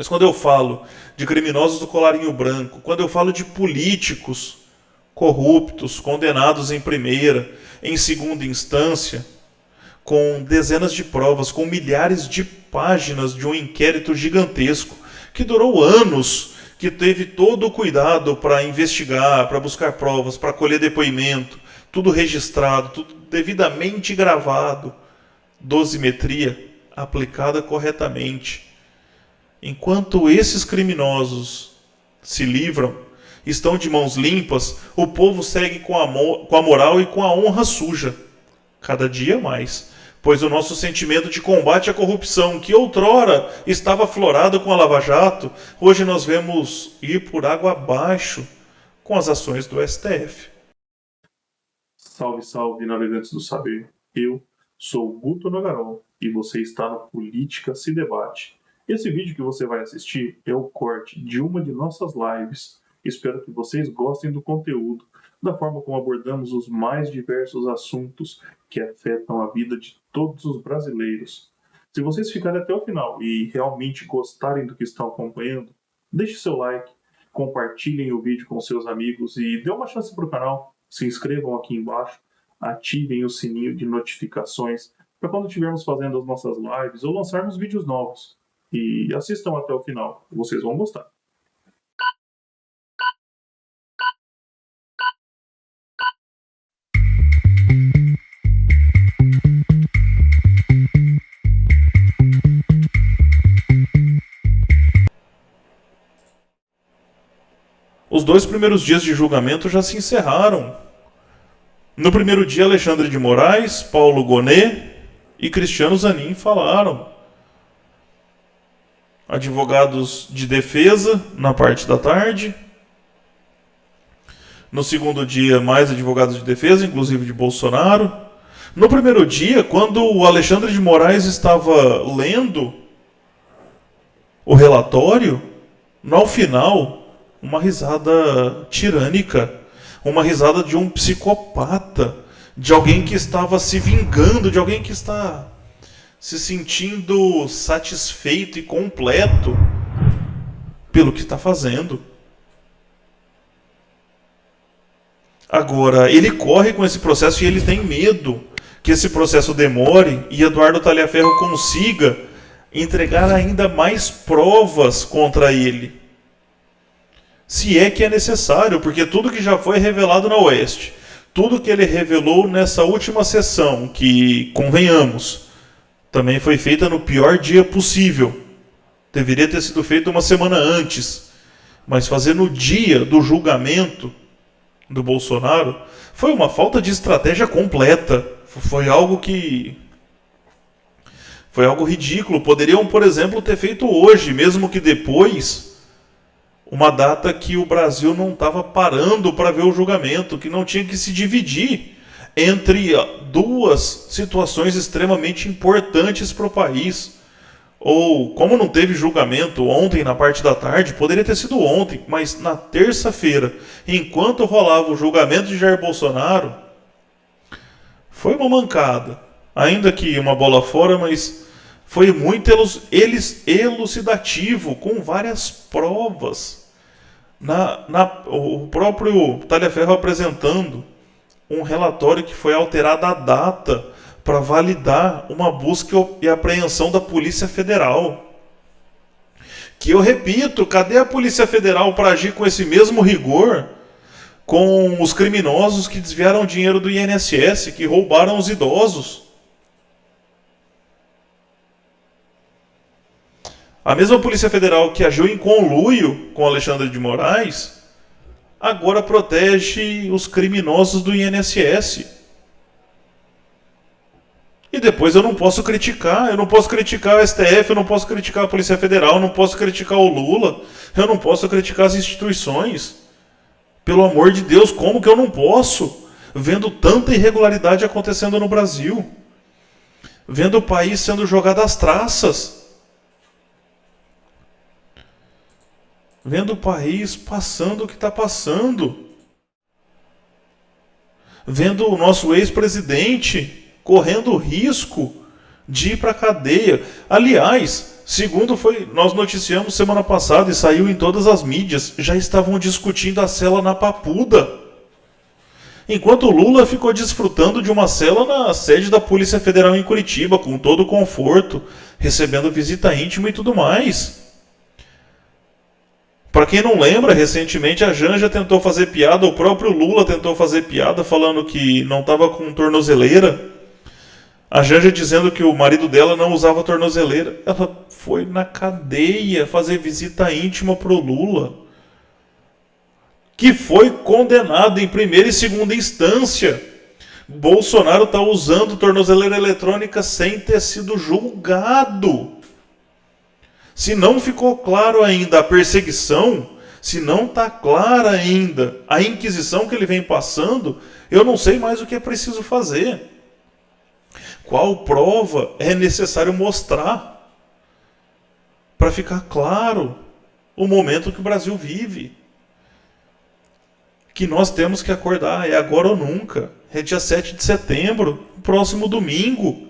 Mas quando eu falo de criminosos do colarinho branco, quando eu falo de políticos corruptos, condenados em primeira, em segunda instância, com dezenas de provas, com milhares de páginas de um inquérito gigantesco, que durou anos, que teve todo o cuidado para investigar, para buscar provas, para colher depoimento, tudo registrado, tudo devidamente gravado, dosimetria aplicada corretamente. Enquanto esses criminosos se livram, estão de mãos limpas, o povo segue com a moral e com a honra suja, cada dia mais. Pois o nosso sentimento de combate à corrupção, que outrora estava aflorado com a Lava Jato, hoje nós vemos ir por água abaixo com as ações do STF. Salve, salve, navegantes do saber. Eu sou o Guto Nogarol e você está no Política se Debate. Esse vídeo que você vai assistir é o corte de uma de nossas lives. Espero que vocês gostem do conteúdo, da forma como abordamos os mais diversos assuntos que afetam a vida de todos os brasileiros. Se vocês ficarem até o final e realmente gostarem do que estão acompanhando, deixe seu like, compartilhem o vídeo com seus amigos e dê uma chance para o canal. Se inscrevam aqui embaixo, ativem o sininho de notificações para quando estivermos fazendo as nossas lives ou lançarmos vídeos novos. E assistam até o final, vocês vão gostar. Os 2 primeiros dias de julgamento já se encerraram. No primeiro dia, Alexandre de Moraes, Paulo Gonet e Cristiano Zanin falaram. Advogados de defesa na parte da tarde. No segundo dia, mais advogados de defesa, inclusive de Bolsonaro. No primeiro dia, quando o Alexandre de Moraes estava lendo o relatório, no final, uma risada tirânica, uma risada de um psicopata, de alguém que estava se vingando, de alguém que está se sentindo satisfeito e completo pelo que está fazendo. Agora, ele corre com esse processo e ele tem medo que esse processo demore e Eduardo Talhaferro consiga entregar ainda mais provas contra ele. Se é que é necessário, porque tudo que já foi revelado na Oeste, tudo que ele revelou nessa última sessão, que, convenhamos, também foi feita no pior dia possível. Deveria ter sido feita uma semana antes, mas fazer no dia do julgamento do Bolsonaro foi uma falta de estratégia completa. Foi algo ridículo. Poderiam, por exemplo, ter feito hoje, mesmo que depois, uma data que o Brasil não estava parando para ver o julgamento, que não tinha que se dividir entre duas situações extremamente importantes para o país. Ou, como não teve julgamento ontem na parte da tarde, poderia ter sido ontem, mas na terça-feira, enquanto rolava o julgamento de Jair Bolsonaro, foi uma mancada. Ainda que uma bola fora, mas foi muito elucidativo, com várias provas. O próprio Talhaferro apresentando um relatório que foi alterada a data para validar uma busca e apreensão da Polícia Federal. Que eu repito, cadê a Polícia Federal para agir com esse mesmo rigor com os criminosos que desviaram dinheiro do INSS, que roubaram os idosos? A mesma Polícia Federal que agiu em conluio com Alexandre de Moraes, agora protege os criminosos do INSS. E depois eu não posso criticar o STF, eu não posso criticar a Polícia Federal, eu não posso criticar o Lula, eu não posso criticar as instituições. Pelo amor de Deus, como que eu não posso? Vendo tanta irregularidade acontecendo no Brasil. Vendo o país sendo jogado às traças. Vendo o país passando o que está passando. Vendo o nosso ex-presidente correndo o risco de ir para a cadeia. Aliás, segundo nós noticiamos semana passada e saiu em todas as mídias, já estavam discutindo a cela na Papuda. Enquanto o Lula ficou desfrutando de uma cela na sede da Polícia Federal em Curitiba, com todo o conforto, recebendo visita íntima e tudo mais. Para quem não lembra, recentemente a Janja tentou fazer piada, o próprio Lula tentou fazer piada falando que não estava com tornozeleira. A Janja dizendo que o marido dela não usava tornozeleira. Ela foi na cadeia fazer visita íntima pro Lula, que foi condenado em primeira e segunda instância. Bolsonaro está usando tornozeleira eletrônica sem ter sido julgado. Se não ficou claro ainda a perseguição, se não está clara ainda a inquisição que ele vem passando, eu não sei mais o que é preciso fazer. Qual prova é necessário mostrar para ficar claro o momento que o Brasil vive? Que nós temos que acordar, é agora ou nunca. É dia 7 de setembro, próximo domingo.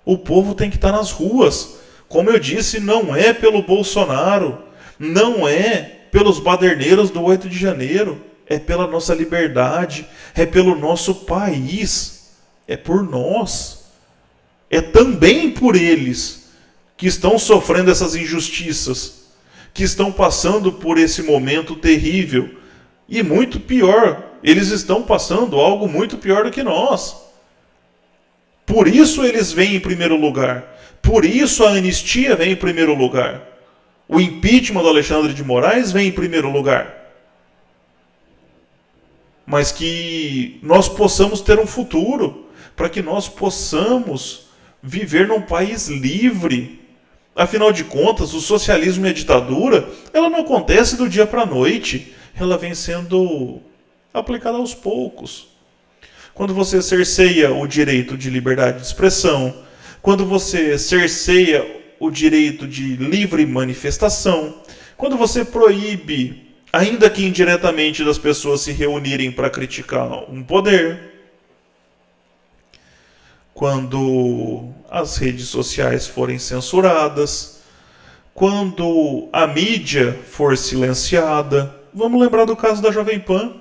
O povo tem que estar nas ruas. Como eu disse, não é pelo Bolsonaro, não é pelos baderneiros do 8 de janeiro, é pela nossa liberdade, é pelo nosso país, é por nós. É também por eles que estão sofrendo essas injustiças, que estão passando por esse momento terrível. E muito pior, eles estão passando algo muito pior do que nós. Por isso eles vêm em primeiro lugar. Por isso a anistia vem em primeiro lugar. O impeachment do Alexandre de Moraes vem em primeiro lugar. Mas que nós possamos ter um futuro, para que nós possamos viver num país livre. Afinal de contas, o socialismo e a ditadura, ela não acontece do dia para a noite. Ela vem sendo aplicada aos poucos. Quando você cerceia o direito de liberdade de expressão, quando você cerceia o direito de livre manifestação, quando você proíbe, ainda que indiretamente, das pessoas se reunirem para criticar um poder, quando as redes sociais forem censuradas, quando a mídia for silenciada. Vamos lembrar do caso da Jovem Pan,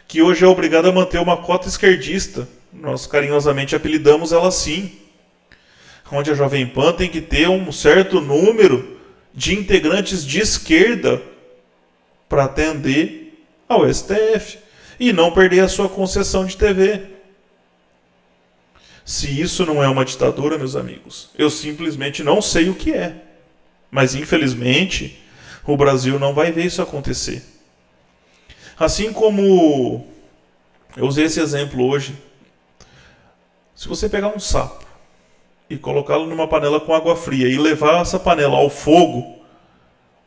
que hoje é obrigada a manter uma cota esquerdista. Nós carinhosamente apelidamos ela assim. Onde a Jovem Pan tem que ter um certo número de integrantes de esquerda para atender ao STF e não perder a sua concessão de TV. Se isso não é uma ditadura, meus amigos, eu simplesmente não sei o que é. Mas infelizmente, o Brasil não vai ver isso acontecer. Assim como eu usei esse exemplo hoje, se você pegar um sapo e colocá-lo numa panela com água fria e levar essa panela ao fogo,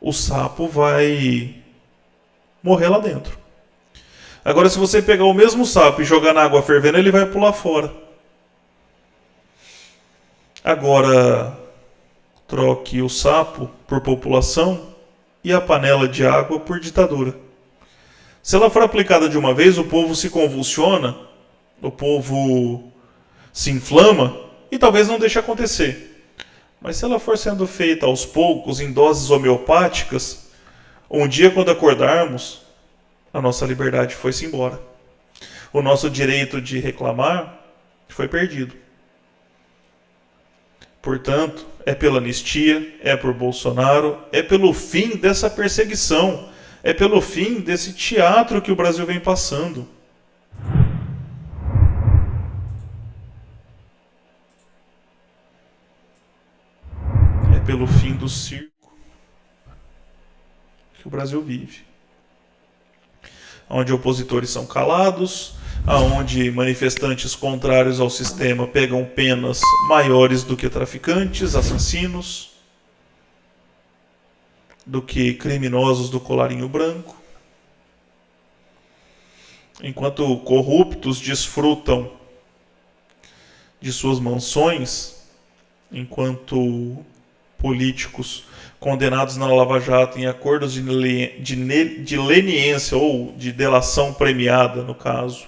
o sapo vai morrer lá dentro. Agora, se você pegar o mesmo sapo e jogar na água fervendo, ele vai pular fora. Agora, troque o sapo por população e a panela de água por ditadura. Se ela for aplicada de uma vez, o povo se convulsiona, o povo se inflama e talvez não deixe acontecer. Mas se ela for sendo feita aos poucos, em doses homeopáticas, um dia, quando acordarmos, a nossa liberdade foi-se embora. O nosso direito de reclamar foi perdido. Portanto, é pela anistia, é por Bolsonaro, é pelo fim dessa perseguição, é pelo fim desse teatro que o Brasil vem passando. É pelo fim do circo que o Brasil vive. Onde opositores são calados, onde manifestantes contrários ao sistema pegam penas maiores do que traficantes, assassinos, do que criminosos do colarinho branco. Enquanto corruptos desfrutam de suas mansões, enquanto políticos condenados na Lava Jato em acordos de leniência ou de delação premiada, no caso,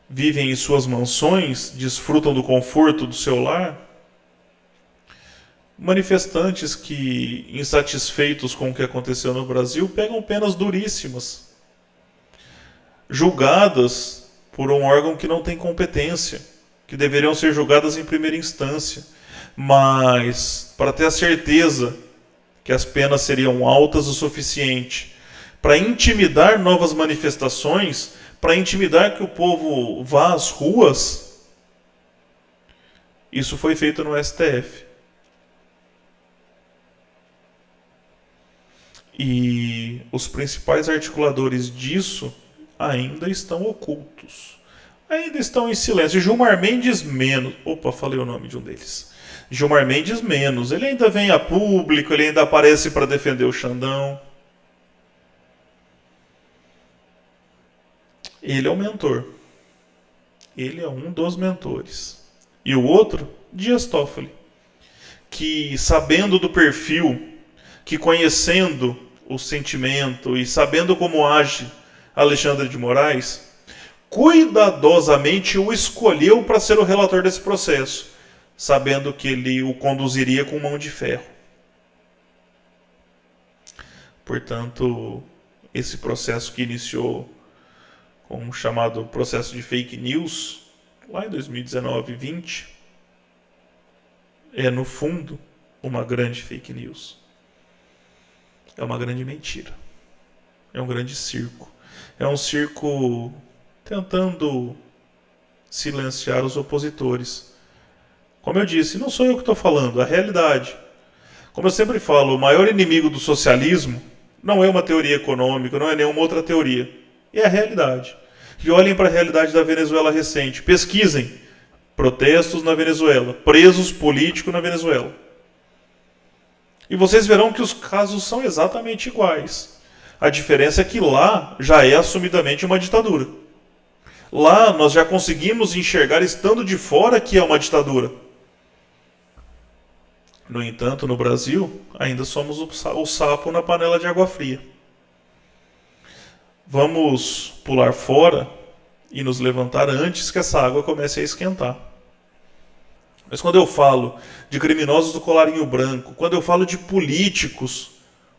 vivem em suas mansões, desfrutam do conforto do seu lar, manifestantes que, insatisfeitos com o que aconteceu no Brasil, pegam penas duríssimas, julgadas por um órgão que não tem competência, que deveriam ser julgadas em primeira instância. Mas, para ter a certeza que as penas seriam altas o suficiente para intimidar novas manifestações, para intimidar que o povo vá às ruas, isso foi feito no STF. E os principais articuladores disso ainda estão ocultos. Ainda estão em silêncio. Gilmar Mendes menos. Opa, falei o nome de um deles. Gilmar Mendes menos. Ele ainda vem a público, ele ainda aparece para defender o Xandão. Ele é o mentor. Ele é um dos mentores. E o outro, Dias Toffoli, que sabendo do perfil, que conhecendo o sentimento e sabendo como age Alexandre de Moraes, cuidadosamente o escolheu para ser o relator desse processo, sabendo que ele o conduziria com mão de ferro. Portanto, esse processo que iniciou com um chamado processo de fake news, lá em 2019 e 2020, é, no fundo, uma grande fake news. É uma grande mentira. É um grande circo. É um circo tentando silenciar os opositores. Como eu disse, não sou eu que estou falando, é a realidade. Como eu sempre falo, o maior inimigo do socialismo não é uma teoria econômica, não é nenhuma outra teoria. É a realidade. E olhem para a realidade da Venezuela recente. Pesquisem protestos na Venezuela, presos políticos na Venezuela. E vocês verão que os casos são exatamente iguais. A diferença é que lá já é assumidamente uma ditadura. Lá nós já conseguimos enxergar, estando de fora, que é uma ditadura. No entanto, no Brasil, ainda somos o sapo na panela de água fria. Vamos pular fora e nos levantar antes que essa água comece a esquentar. Mas quando eu falo de criminosos do colarinho branco, quando eu falo de políticos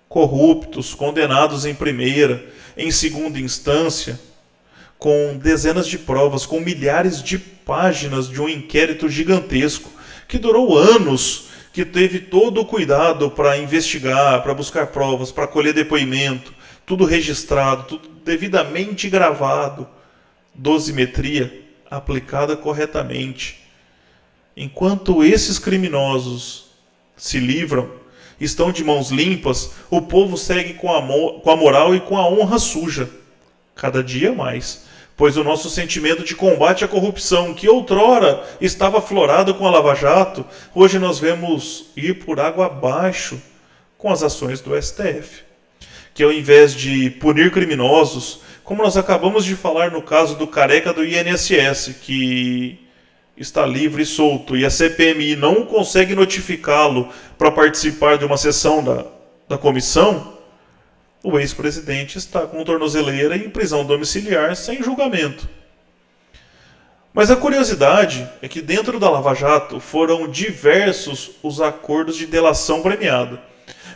corruptos, condenados em primeira, em segunda instância, com dezenas de provas, com milhares de páginas de um inquérito gigantesco, que durou anos, que teve todo o cuidado para investigar, para buscar provas, para colher depoimento, tudo registrado, tudo devidamente gravado, dosimetria aplicada corretamente. Enquanto esses criminosos se livram, estão de mãos limpas, o povo segue com a moral e com a honra suja, cada dia mais. Pois o nosso sentimento de combate à corrupção, que outrora estava aflorado com a Lava Jato, hoje nós vemos ir por água abaixo com as ações do STF. Que ao invés de punir criminosos, como nós acabamos de falar no caso do careca do INSS, que está livre e solto, e a CPMI não consegue notificá-lo para participar de uma sessão da comissão, o ex-presidente está com tornozeleira em prisão domiciliar sem julgamento. Mas a curiosidade é que dentro da Lava Jato foram diversos os acordos de delação premiada.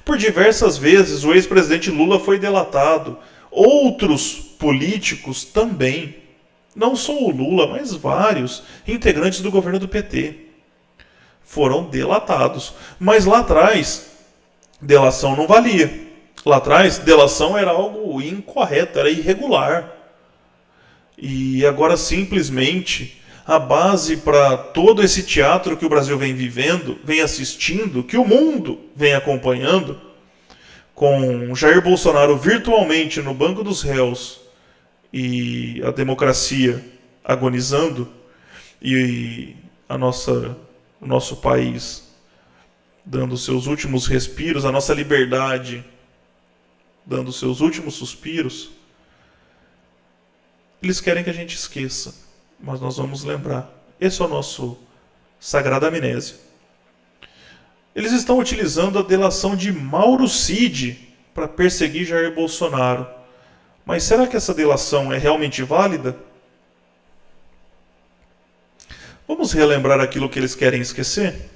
Por diversas vezes o ex-presidente Lula foi delatado, outros políticos também. Não só o Lula, mas vários integrantes do governo do PT foram delatados. Mas lá atrás, delação não valia. Lá atrás, delação era algo incorreto, era irregular. E agora, simplesmente, a base para todo esse teatro que o Brasil vem vivendo, vem assistindo, que o mundo vem acompanhando, com Jair Bolsonaro virtualmente no banco dos réus e a democracia agonizando, e o nosso país dando seus últimos respiros, a nossa liberdade dando seus últimos suspiros, eles querem que a gente esqueça, mas nós vamos lembrar. Esse é o nosso sagrada amnésia. Eles estão utilizando a delação de Mauro Cid para perseguir Jair Bolsonaro. Mas será que essa delação é realmente válida? Vamos relembrar aquilo que eles querem esquecer?